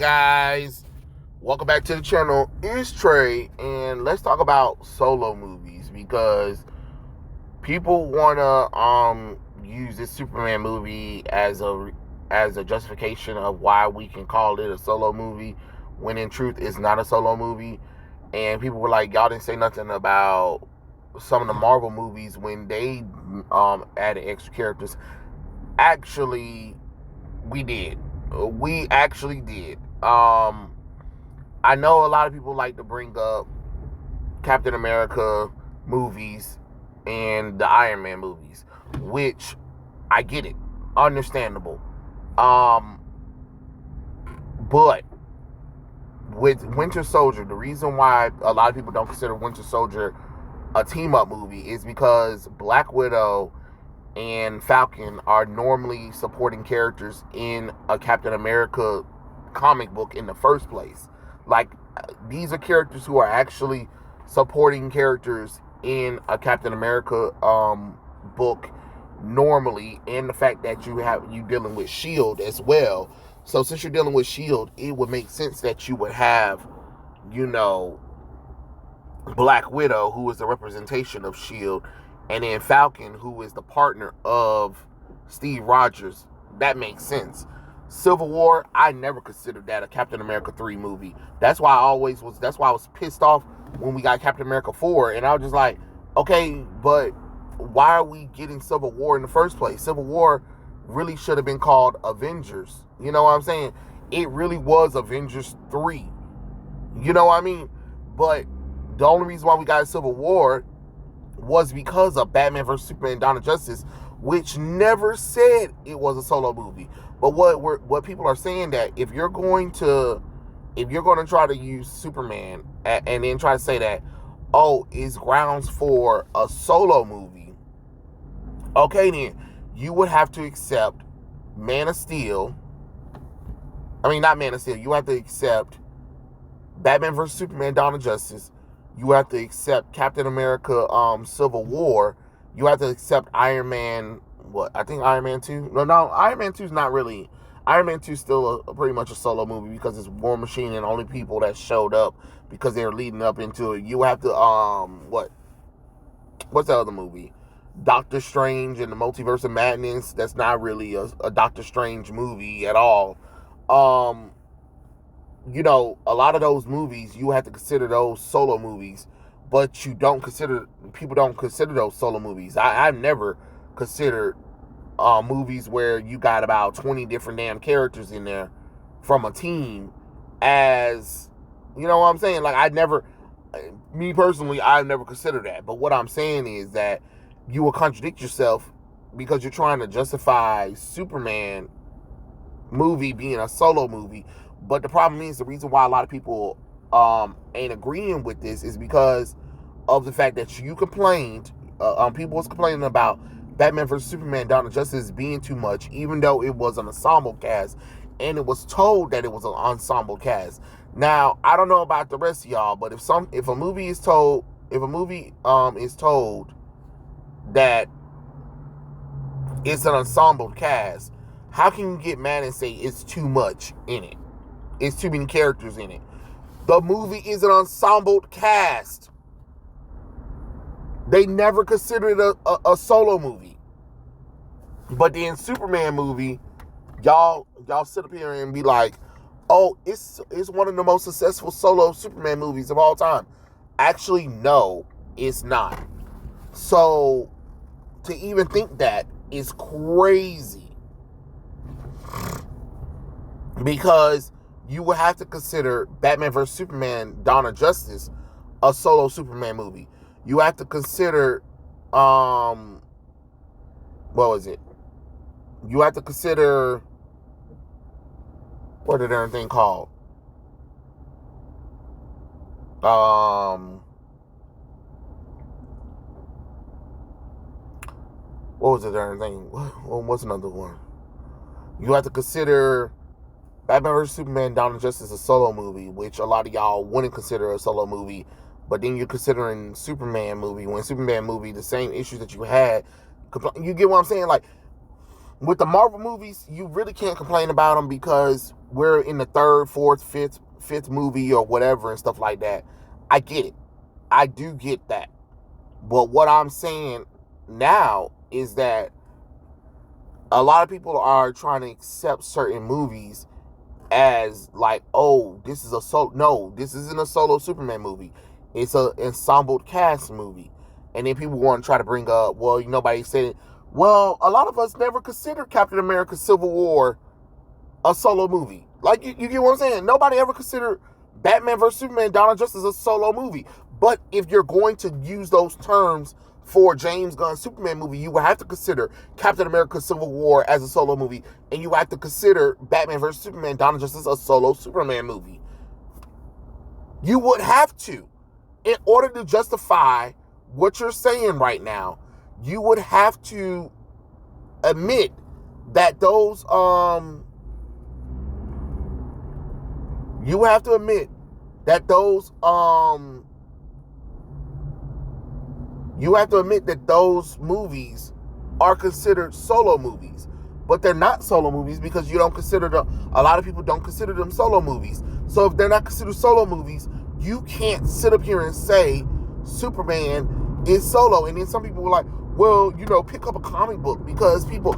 guys? Welcome back to the channel. It's Trey, and let's talk about solo movies because people wanna use this Superman movie as a justification of why we can call it a solo movie when in truth it's not a solo movie. And people were like, y'all didn't say nothing about some of the Marvel movies when they added extra characters. Actually, we did. We actually did. I know a lot of people like to bring up Captain America movies and the Iron Man movies, which I get it, understandable. But with Winter Soldier, the reason why a lot of people don't consider Winter Soldier a team-up movie is because Black Widow and Falcon are normally supporting characters in a Captain America comic book in the first place. Like, these are characters who are actually supporting characters in a Captain America book normally, and the fact that you dealing with Shield as well. So since you're dealing with Shield, it would make sense that you would have, Black Widow, who is the representation of Shield, and then Falcon, who is the partner of Steve Rogers. That makes sense. Civil War, I never considered that a Captain America 3 movie. That's why I was pissed off when we got Captain America 4, and I was just like, okay, but why are we getting Civil War in the first place? Civil War really should have been called Avengers. You know what I'm saying? It really was Avengers 3. You know what I mean? But the only reason why we got Civil War was because of Batman vs. Superman Dawn of Justice, which never said it was a solo movie. But what people are saying, that if you're going to try to use Superman and then try to say that, oh, it's grounds for a solo movie, okay, then you would have to accept Man of Steel. I mean, not Man of Steel. You have to accept Batman vs. Superman Dawn of Justice. You have to accept Captain America Civil War. You have to accept Iron Man, I think Iron Man 2. No, Iron Man 2 is not really. Iron Man 2 is still pretty much a solo movie because it's War Machine and only people that showed up because they were leading up into it. You have to, what's the other movie? Doctor Strange and the Multiverse of Madness. That's not really a Doctor Strange movie at all. A lot of those movies, you have to consider those solo movies, but people don't consider those solo movies. I've never considered movies where you got about 20 different damn characters in there from a team as, you know what I'm saying? Like, me personally, I've never considered that. But what I'm saying is that you will contradict yourself because you're trying to justify Superman movie being a solo movie. But the problem is, the reason why a lot of people ain't agreeing with this is because of the fact that you complained. People was complaining about Batman vs. Superman Dawn of Justice being too much, even though it was an ensemble cast, and it was told that it was an ensemble cast. Now, I don't know about the rest of y'all, but if a movie is told that it's an ensemble cast, how can you get mad and say it's too much in it? It's too many characters in it. The movie is an ensembled cast. They never considered it a solo movie. But then Superman movie, y'all sit up here and be like, oh, it's one of the most successful solo Superman movies of all time. Actually, no, it's not. So to even think that is crazy. Because you would have to consider Batman vs. Superman Dawn of Justice a solo Superman movie. You have to consider, what was it? You have to consider, what the darn thing called? What was the darn thing? What's another one? You have to consider Batman vs. Superman Dawn of Justice a solo movie, which a lot of y'all wouldn't consider a solo movie. But then you're considering Superman movie, when Superman movie, the same issues that you had, you get what I'm saying? Like, With the Marvel movies, you really can't complain about them because we're in the third, fourth, fifth movie or whatever and stuff like that. I get it. I do get that. But what I'm saying now is that a lot of people are trying to accept certain movies as like, oh, this is a solo. No, this isn't a solo Superman movie. It's an ensembled cast movie. And then people want to try to bring up, well, nobody said it. Well, a lot of us never considered Captain America Civil War a solo movie. Like, you get what I'm saying? Nobody ever considered Batman vs. Superman, Dawn of Justice a solo movie. But if you're going to use those terms for James Gunn's Superman movie, you would have to consider Captain America Civil War as a solo movie, and you have to consider Batman vs. Superman, Dawn of Justice a solo Superman movie. You would have to. In order to justify what you're saying right now, you would have to admit that those movies are considered solo movies. But they're not solo movies because you don't consider them. A lot of people don't consider them solo movies. So if they're not considered solo movies, you can't sit up here and say Superman is solo. And then some people were like, well, pick up a comic book because people,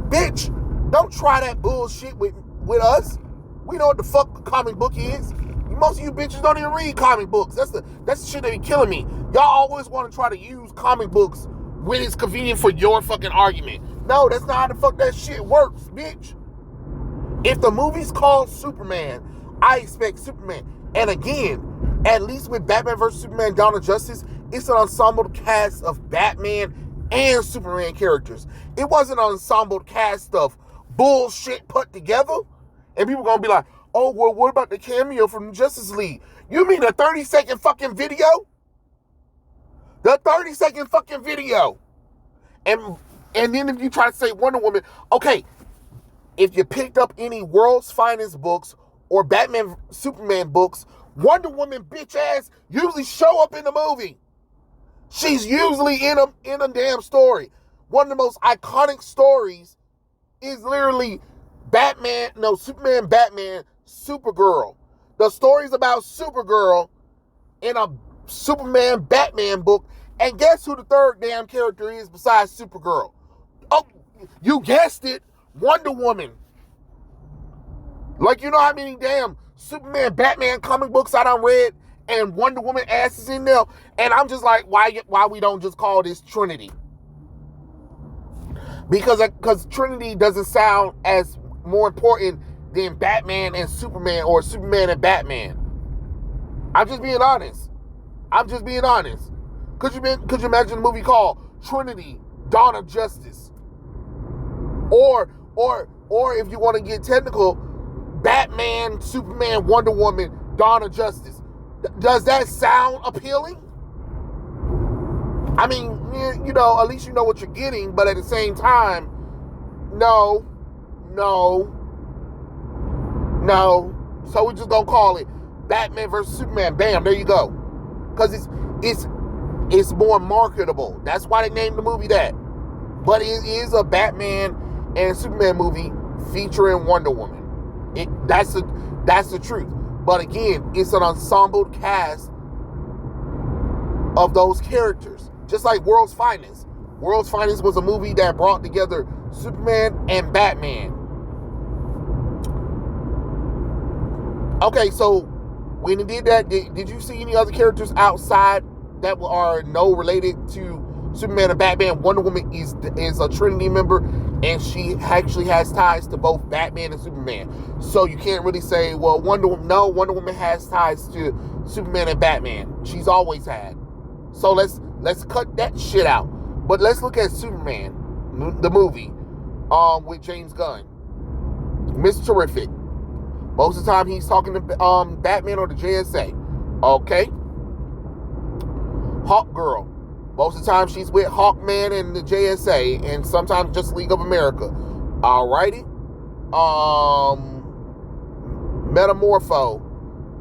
bitch, don't try that bullshit with us. We know what the fuck a comic book is. Most of you bitches don't even read comic books. That's the shit that be killing me. Y'all always want to try to use comic books when it's convenient for your fucking argument. No, that's not how the fuck that shit works, bitch. If the movie's called Superman, I expect Superman. And again, at least with Batman vs. Superman, Dawn of Justice, it's an ensemble cast of Batman and Superman characters. It wasn't an ensemble cast of bullshit put together. And people gonna be like, oh, well, what about the cameo from Justice League? You mean the 30-second fucking video? The 30-second fucking video. And then if you try to say Wonder Woman, okay, if you picked up any World's Finest books or Batman, Superman books, Wonder Woman bitch ass usually show up in the movie. She's usually in a damn story. One of the most iconic stories is literally Superman, Batman, Supergirl. The story's about Supergirl in a Superman, Batman book. And guess who the third damn character is besides Supergirl? Oh, you guessed it, Wonder Woman. Like, you know how many damn Superman, Batman comic books I done read and Wonder Woman ass is in there? And I'm just like, why we don't just call this Trinity? Because Trinity doesn't sound as more important than Batman and Superman or Superman and Batman. I'm just being honest. Could you imagine a movie called Trinity, Dawn of Justice? Or if you want to get technical, Batman, Superman, Wonder Woman, Dawn of Justice. Does that sound appealing? I mean, at least you know what you're getting, but at the same time, no. So we just gonna call it Batman versus Superman. Bam, there you go. Because it's more marketable. That's why they named the movie that. But it is a Batman and Superman movie featuring Wonder Woman. That's the truth. But again, it's an ensemble cast of those characters. Just like World's Finest. World's Finest was a movie that brought together Superman and Batman. Okay, so when it did that, did you see any other characters outside that are related to Superman and Batman? Wonder Woman is a Trinity member, and she actually has ties to both Batman and Superman. So you can't really say, well, Wonder Woman has ties to Superman and Batman. She's always had. So let's cut that shit out. But let's look at Superman, the movie, with James Gunn. Mr. Terrific. Most of the time he's talking to Batman or the JSA. Okay. Hawk Girl. Most of the time she's with Hawkman and the JSA, and sometimes just League of America. Alrighty. Metamorpho.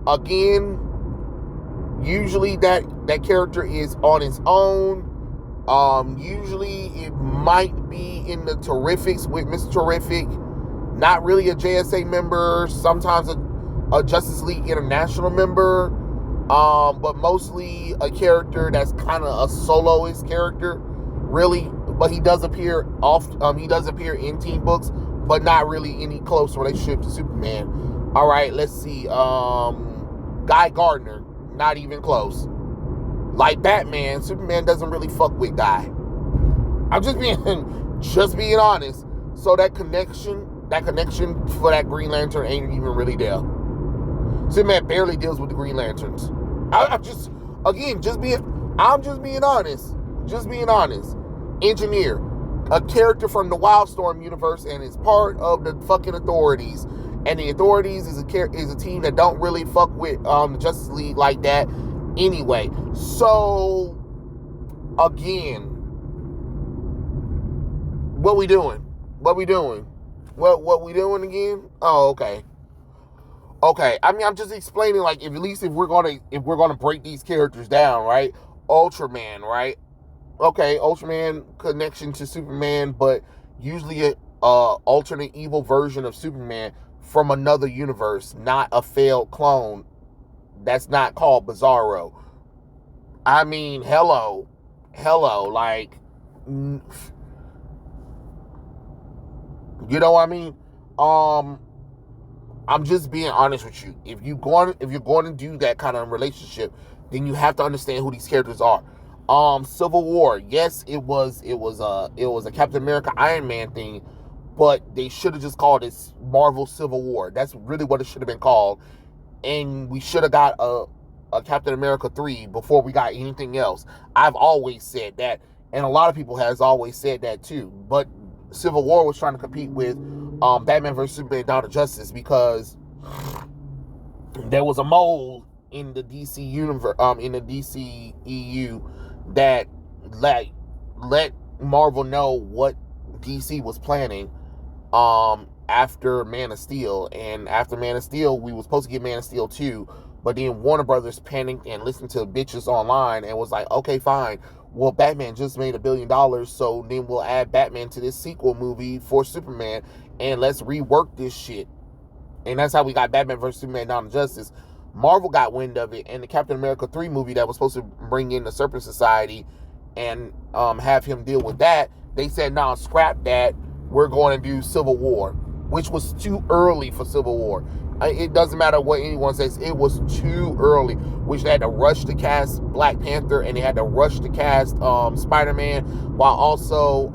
Again, usually that character is on its own. Usually it might be in the Terrifics with Mr. Terrific. Not really a JSA member. Sometimes a Justice League International member. But mostly a character that's kind of a soloist character, really. But he does appear he does appear in team books, but not really any close relationship to Superman. All right, let's see. Guy Gardner, not even close. Like Batman, Superman doesn't really fuck with Guy. I'm just being honest. So that connection for that Green Lantern ain't even really there. Superman barely deals with the Green Lanterns. I'm just being honest. Just being honest. Engineer, a character from the Wildstorm universe, and is part of the fucking Authorities. And the Authorities is a team that don't really fuck with the Justice League like that anyway. So again, what we doing? What we doing again? Oh, okay. Okay, I mean, I'm just explaining, like, at least if we're gonna break these characters down, right? Ultraman, right? Okay, Ultraman connection to Superman, but usually a alternate evil version of Superman from another universe, not a failed clone. That's not called Bizarro. I mean, hello, like, you know what I mean? I'm just being honest with you. If you're going to do that kind of relationship, then you have to understand who these characters are. Civil War, yes, it was a Captain America Iron Man thing, but they should have just called it Marvel Civil War. That's really what it should have been called, and we should have got a Captain America 3 before we got anything else. I've always said that, and a lot of people has always said that too. But Civil War was trying to compete with Batman vs Superman: Dawn of Justice, because there was a mole in the DC universe, in the DC EU, that let Marvel know what DC was planning after Man of Steel. And after Man of Steel, we were supposed to get Man of Steel 2, but then Warner Brothers panicked and listened to bitches online and was like, okay, fine. Well, Batman just made $1 billion, so then we'll add Batman to this sequel movie for Superman, and let's rework this shit. And that's how we got Batman vs. Superman: Dawn of Justice. Marvel got wind of it, and the Captain America 3 movie that was supposed to bring in the Serpent Society and have him deal with that, they said, nah, scrap that. We're going to do Civil War, which was too early for Civil War. It doesn't matter what anyone says. It was too early, which they had to rush to cast Black Panther, and they had to rush to cast Spider-Man, while also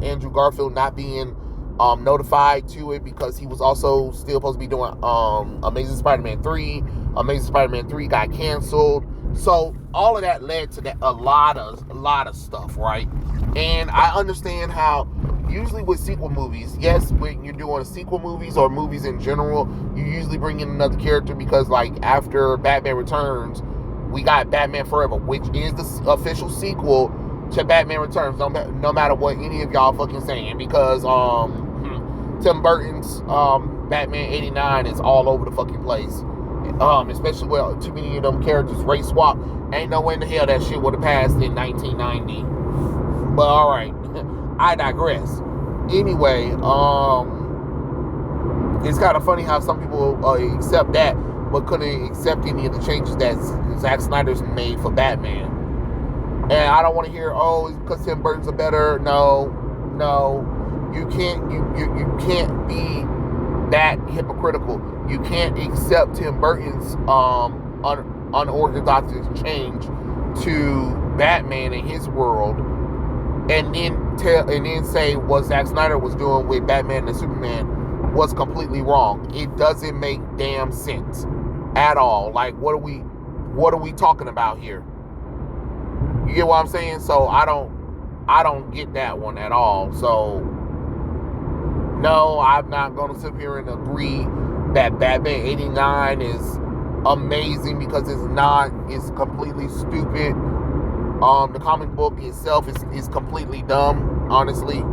Andrew Garfield not being notified to it, because he was also still supposed to be doing Amazing Spider-Man 3. Amazing Spider-Man 3 got canceled. So all of that led to a lot of stuff, right? And I understand how usually with sequel movies, yes, when you're doing sequel movies or movies in general, you usually bring in another character, because like after Batman Returns, we got Batman Forever, which is the official sequel to Batman Returns, no matter what any of y'all fucking saying, because Tim Burton's Batman 89 is all over the fucking place. Especially with too many of them characters race swap. Ain't no way in the hell that shit would have passed in 1990. But alright, I digress. Anyway, it's kind of funny how some people accept that, but couldn't accept any of the changes that Zack Snyder's made for Batman. And I don't want to hear, oh, it's because Tim Burton's a better. No. You can't be that hypocritical. You can't accept Tim Burton's unorthodox change to Batman in his world, and then say what Zack Snyder was doing with Batman and Superman was completely wrong. It doesn't make damn sense at all. Like, what are we talking about here? You get what I'm saying? So I don't get that one at all. So no, I'm not going to sit here and agree that Batman 89 is amazing, because it's not. It's completely stupid. The comic book itself is completely dumb, honestly.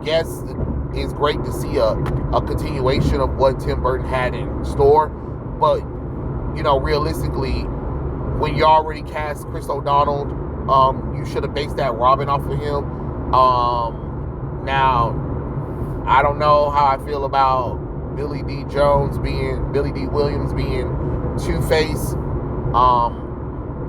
Yes, it's great to see a continuation of what Tim Burton had in store, but realistically, when you already cast Chris O'Donnell, you should have based that Robin off of him. Now, I don't know how I feel about Billy D. Williams being Two-Face.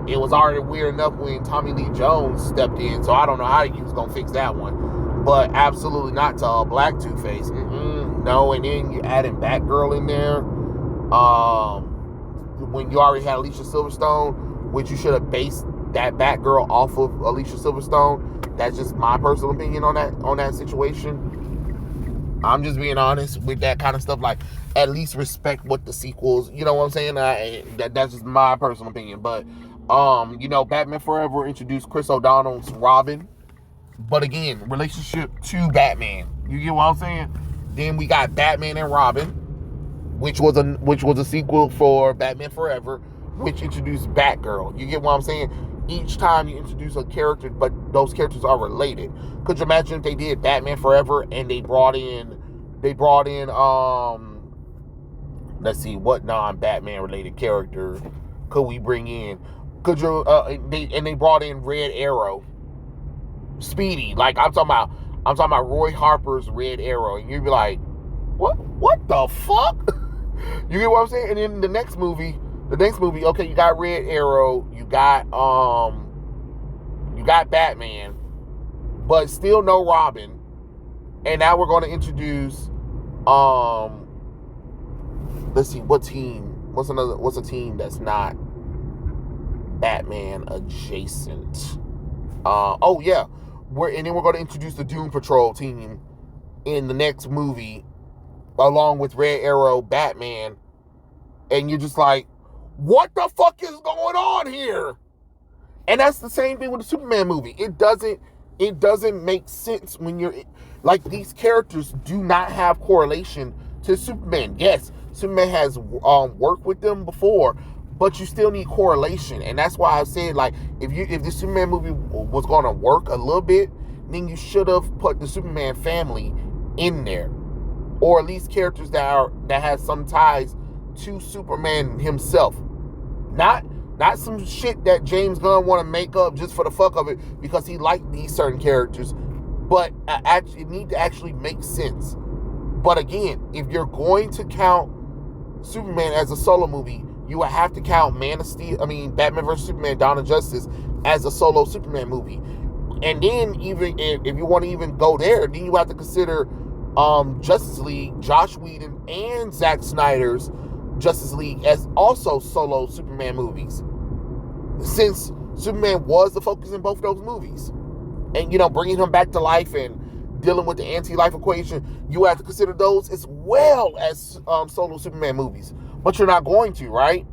It was already weird enough when Tommy Lee Jones stepped in, so I don't know how you was gonna fix that one. But absolutely not to a black Two-Face. No, and then you adding Batgirl in there. When you already had Alicia Silverstone, which you should have based that Batgirl off of Alicia Silverstone. That's just my personal opinion on that situation. I'm just being honest with that kind of stuff. Like, at least respect what the sequels, you know what I'm saying? That's just my personal opinion. But, Batman Forever introduced Chris O'Donnell's Robin. But again, relationship to Batman. You get what I'm saying? Then we got Batman and Robin, which was a sequel for Batman Forever, which introduced Batgirl. You get what I'm saying? Each time you introduce a character, but those characters are related. Could you imagine if they did Batman Forever and they brought in let's see, what non-Batman related character could we bring in? They brought in Red Arrow, Speedy. Like, I'm talking about Roy Harper's Red Arrow, and you'd be like, what the fuck? You get what I'm saying? And then the next movie, okay, you got Red Arrow, you got Batman, but still no Robin. And now we're going to introduce let's see, what's a team that's not Batman adjacent? And then we're going to introduce the Doom Patrol team in the next movie, along with Red Arrow, Batman, and you're just like, what the fuck is going on here? And that's the same thing with the Superman movie. It doesn't make sense when you're like, these characters do not have correlation to Superman. Yes, Superman has worked with them before, but you still need correlation. And that's why I said, like, if the Superman movie was going to work a little bit, then you should have put the Superman family in there, or at least characters that have some ties to Superman himself. Not some shit that James Gunn want to make up just for the fuck of it because he liked these certain characters, but it need to actually make sense. But again, if you're going to count Superman as a solo movie, you would have to count Batman vs. Superman: Dawn of Justice as a solo Superman movie. And then even if you want to even go there, then you have to consider Justice League, Josh Whedon and Zack Snyder's Justice League as also solo Superman movies, since Superman was the focus in both of those movies. And, bringing him back to life and dealing with the anti-life equation, you have to consider those as well as solo Superman movies. But you're not going to, right?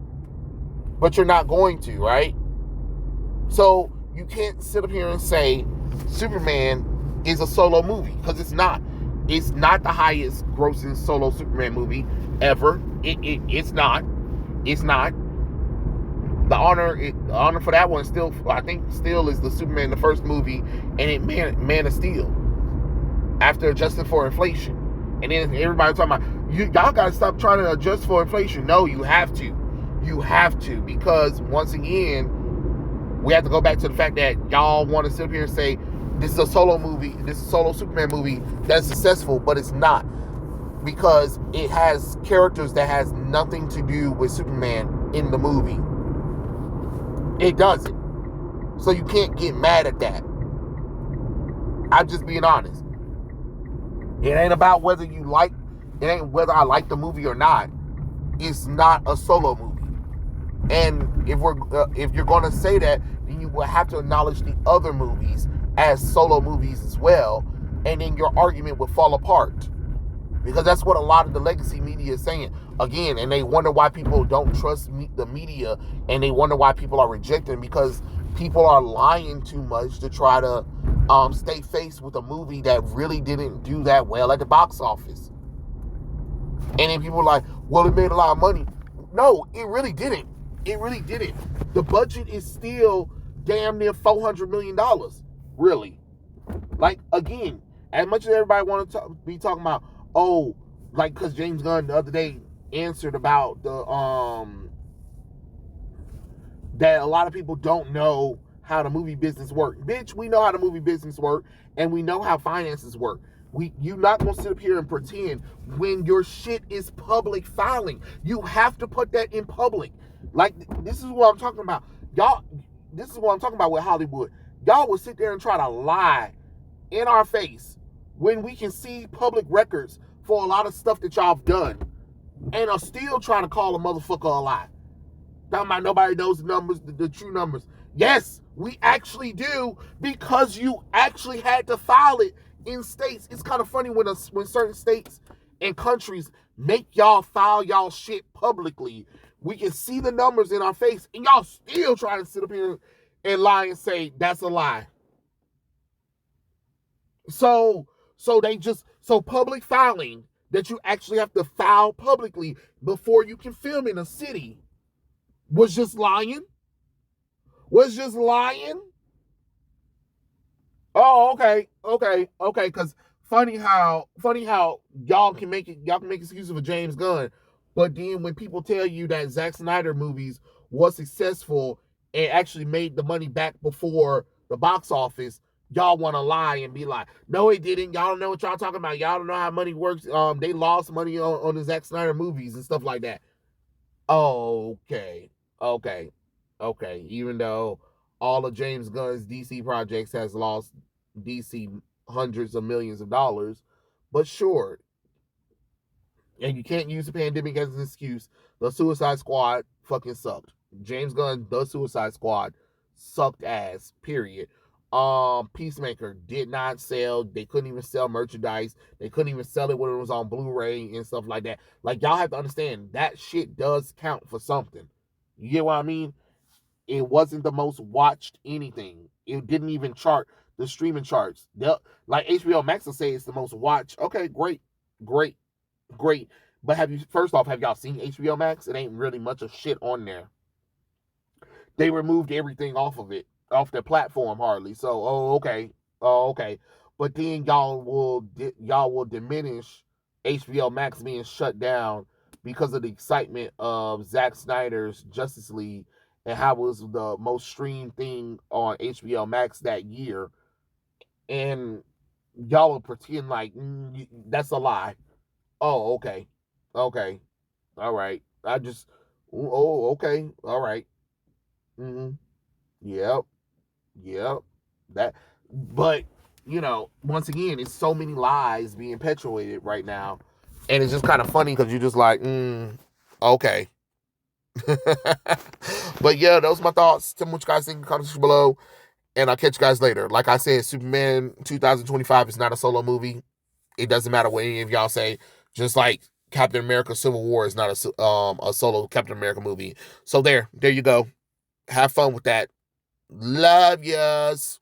So you can't sit up here and say Superman is a solo movie, because it's not. It's not the highest grossing solo Superman movie ever. It's not. The honor for that one still, I think, is the Superman, the first movie, and it Man of Steel, after adjusting for inflation. And then everybody talking about, y'all gotta stop trying to adjust for inflation. No, you have to, because once again, we have to go back to the fact that y'all want to sit up here and say this is a solo Superman movie that's successful, but it's not, because it has characters that has nothing to do with Superman in the movie. It doesn't. So you can't get mad at that. I'm just being honest. It ain't about whether I like the movie or not. It's not a solo movie. And if you're going to say that, then you will have to acknowledge the other movies as solo movies as well, and then your argument will fall apart. Because that's what a lot of the legacy media is saying. Again, and they wonder why people don't trust the media, and they wonder why people are rejecting, because people are lying too much to try to stay faced with a movie that really didn't do that well at the box office. And then people are like, well, it made a lot of money. No, it really didn't. The budget is still damn near $400 million. Really. Like, again, as much as everybody want to be talking about, because James Gunn the other day answered about that a lot of people don't know how the movie business works. Bitch, we know how the movie business works, and we know how finances work. You're not gonna sit up here and pretend when your shit is public filing. You have to put that in public. Like, this is what I'm talking about. Y'all, this is what I'm talking about with Hollywood. Y'all will sit there and try to lie in our face when we can see public records for a lot of stuff that y'all have done, and are still trying to call a motherfucker a lie. Talking about nobody knows the numbers, the true numbers. Yes, we actually do, because you actually had to file it in states. It's kind of funny when certain states and countries make y'all file y'all shit publicly. We can see the numbers in our face, and y'all still trying to sit up here and lie and say that's a lie. So public filing, that you actually have to file publicly before you can film in a city, was just lying. Was just lying. Oh, okay. Because funny how y'all can make excuses for James Gunn, but then when people tell you that Zack Snyder movies was successful and actually made the money back before the box office, y'all want to lie and be like, no, it didn't. Y'all don't know what y'all talking about. Y'all don't know how money works. They lost money on the Zack Snyder movies and stuff like that. Okay, okay. Even though all of James Gunn's DC projects has lost DC hundreds of millions of dollars, but sure. And you can't use the pandemic as an excuse. The Suicide Squad fucking sucked. James Gunn, The Suicide Squad sucked ass. Period. Peacemaker did not sell. They couldn't even sell merchandise. They couldn't even sell it when it was on Blu-ray and stuff like that. Like, y'all have to understand that shit does count for something. You get what I mean? It wasn't the most watched anything. It didn't even chart the streaming charts. Like HBO Max will say it's the most watched. Okay, great. But have y'all seen HBO Max? It ain't really much of shit on there. They removed everything off of it, off their platform hardly. So, okay. But then y'all will diminish HBO Max being shut down because of the excitement of Zack Snyder's Justice League and how it was the most streamed thing on HBO Max that year. And y'all will pretend like that's a lie. Oh, okay. All right. Okay. All right. Mm-hmm. Yep. Yep. That, but once again, it's so many lies being perpetuated right now, and it's just kind of funny because you're just like, okay. But yeah, those are my thoughts. Tell me what you guys think in the comments below, and I'll catch you guys later. Like I said, Superman 2025 is not a solo movie. It doesn't matter what any of y'all say. Just like Captain America: Civil War is not a solo Captain America movie. So there you go. Have fun with that. Love yas.